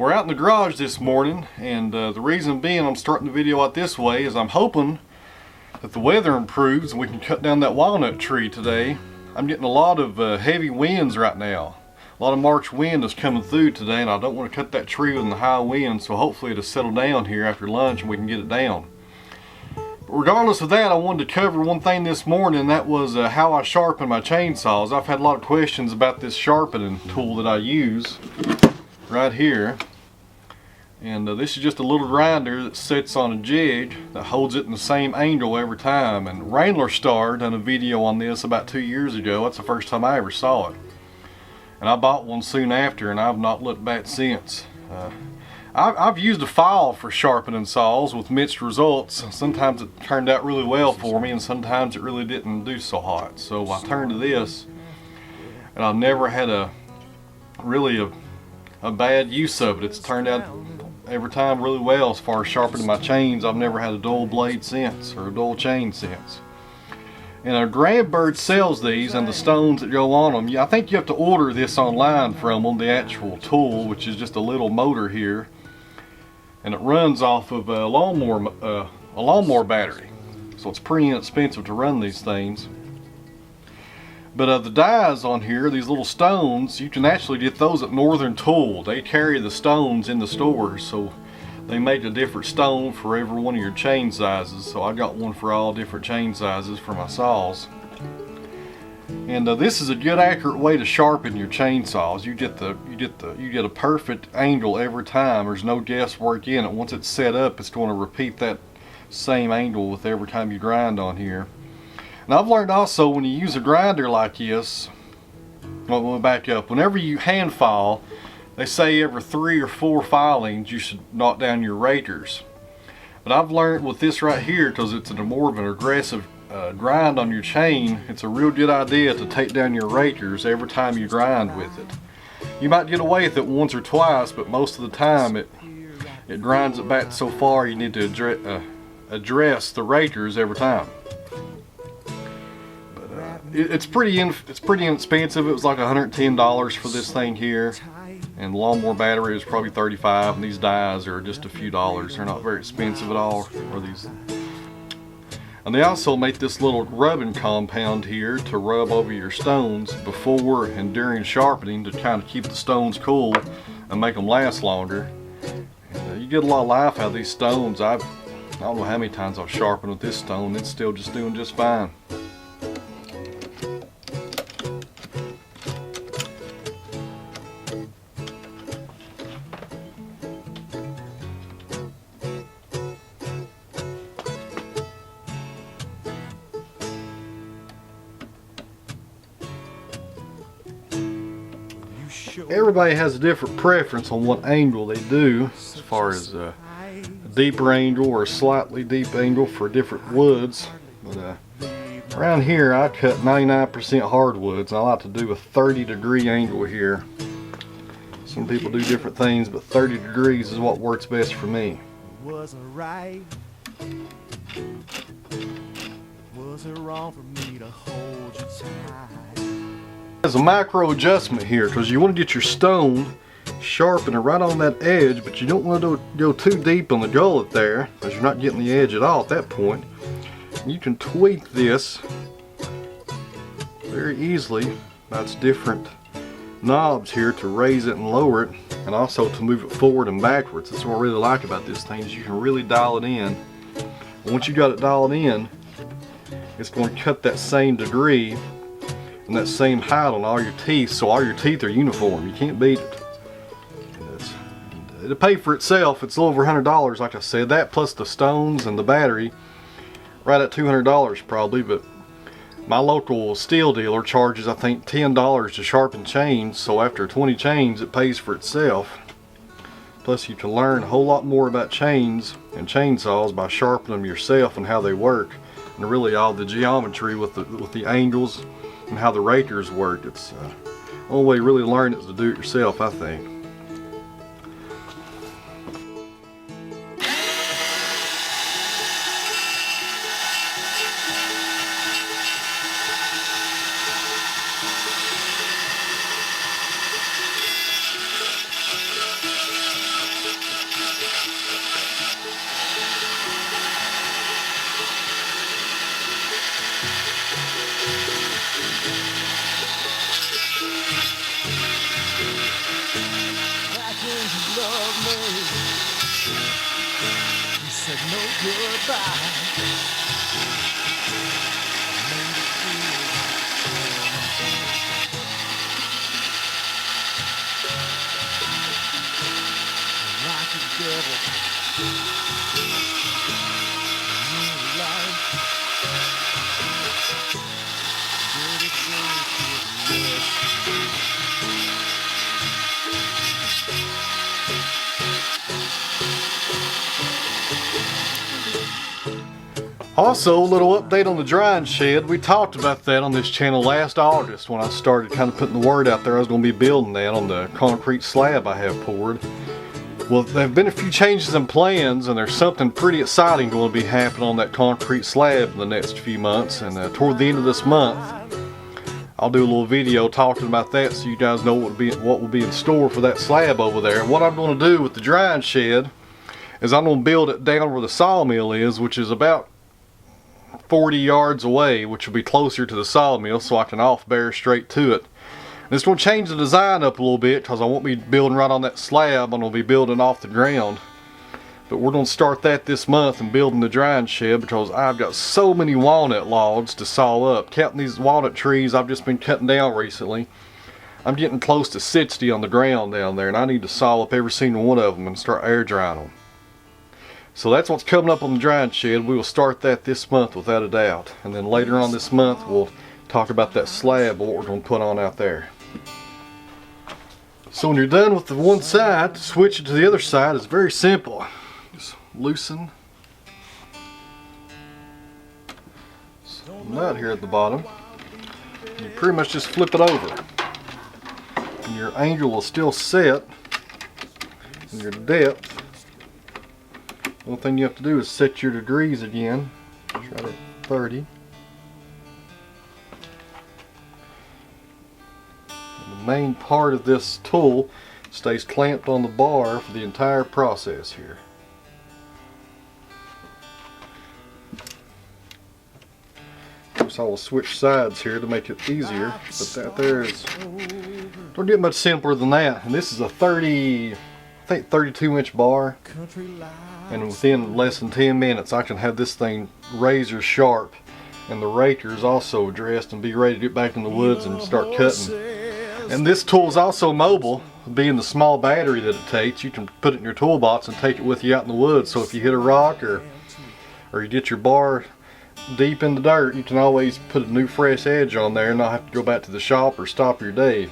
We're out in the garage this morning, and the reason being I'm starting the video out this way is I'm hoping that the weather improves and we can cut down that walnut tree today. I'm getting a lot of heavy winds right now. A lot of March wind is coming through today, and I don't want to cut that tree with the high wind, so hopefully it'll settle down here after lunch and we can get it down. But regardless of that, I wanted to cover one thing this morning, and that was how I sharpen my chainsaws. I've had a lot of questions about this sharpening tool that I use right here. And this is just a little grinder that sits on a jig that holds it in the same angle every time. And Rainler Star done a video on this about 2 years ago. That's the first time I ever saw it. And I bought one soon after, and I've not looked back since. I've used a file for sharpening saws with mixed results. Sometimes it turned out really well for me, and sometimes it really didn't do so hot. So I turned to this, and I've never had a bad use of it. It's turned out every time really well as far as sharpening my chains. I've never had a dull blade since, or a dull chain since. And Granberg sells these and the stones that go on them. I think you have to order this online from them, the actual tool, which is just a little motor here, and it runs off of a lawnmower battery, so it's pretty inexpensive to run these things. But the dies on here, these little stones, you can actually get those at Northern Tool. They carry the stones in the stores, so they make a different stone for every one of your chain sizes. So I got one for all different chain sizes for my saws. And this is a good, accurate way to sharpen your chainsaws. You get a perfect angle every time. There's no guesswork in it. Once it's set up, it's going to repeat that same angle with every time you grind on here. And I've learned also, when you use a grinder like this, well, we'll back up. Whenever you hand file, they say every 3 or 4 filings you should knock down your raters. But I've learned with this right here, because it's more of an aggressive grind on your chain, it's a real good idea to take down your raters every time you grind with it. You might get away with it once or twice, but most of the time it grinds it back so far you need to address the raters every time. It's pretty inexpensive. It was like $110 for this thing here, and the lawnmower battery is probably $35, and these dies are just a few dollars. They're not very expensive at all. And they also make this little rubbing compound here to rub over your stones before and during sharpening, to kind of keep the stones cool and make them last longer. And you get a lot of life out of these stones. I don't know how many times I've sharpened with this stone. It's still just doing just fine. Everybody has a different preference on what angle they do, as far as a deeper angle or a slightly deep angle for different woods. But around here I cut 99% hardwoods, and I like to do a 30-degree angle here. Some people do different things, but 30 degrees is what works best for me. Was it right? Was it wrong for me to hold you tight? There's a micro adjustment here, because you want to get your stone sharpened right on that edge, but you don't want to go too deep on the gullet there, because you're not getting the edge at all at that point. You can tweak this very easily. That's different knobs here to raise it and lower it, and also to move it forward and backwards. That's what I really like about this thing, is you can really dial it in. And once you got it dialed in, it's going to cut that same degree and that same height on all your teeth, so all your teeth are uniform. You can't beat it. It'll pay for itself. It's a little over $100, like I said. That plus the stones and the battery, right at $200 probably. But my local steel dealer charges, I think, $10 to sharpen chains, so after 20 chains it pays for itself. Plus you can learn a whole lot more about chains and chainsaws by sharpening them yourself and how they work, and really all the geometry with the angles and how the raters work. It's the only way you really learn is to do it yourself, I think. Also, a little update on the drying shed. We talked about that on this channel last August when I started kind of putting the word out there I was going to be building that on the concrete slab I have poured. Well, there have been a few changes in plans, and there's something pretty exciting going to be happening on that concrete slab in the next few months. And toward the end of this month, I'll do a little video talking about that so you guys know what will be in store for that slab over there. And what I'm going to do with the drying shed is I'm going to build it down where the sawmill is, which is about 40 yards away, which will be closer to the sawmill so I can off-bear straight to it. And it's going to change the design up a little bit because I won't be building right on that slab. I'm going to be building off the ground. But we're going to start that this month and building the drying shed because I've got so many walnut logs to saw up. Counting these walnut trees I've just been cutting down recently, I'm getting close to 60 on the ground down there, and I need to saw up every single one of them and start air drying them. So that's what's coming up on the drying shed. We will start that this month without a doubt. And then later on this month we'll talk about that slab, what we're going to put on out there. So when you're done with the one side, to switch it to the other side is very simple. Just loosen some nut here at the bottom. You pretty much just flip it over. And your angle will still set, and your depth. The only thing you have to do is set your degrees again. Try it at 30. And the main part of this tool stays clamped on the bar for the entire process here. Of course, I will switch sides here to make it easier, but that there is, don't get much simpler than that. And this is a 32-inch bar, and within less than 10 minutes I can have this thing razor sharp, and the raker is also dressed and be ready to get back in the woods and start cutting. And this tool is also mobile, being the small battery that it takes. You can put it in your toolbox and take it with you out in the woods, so if you hit a rock or you get your bar deep in the dirt, you can always put a new fresh edge on there and not have to go back to the shop or stop your day.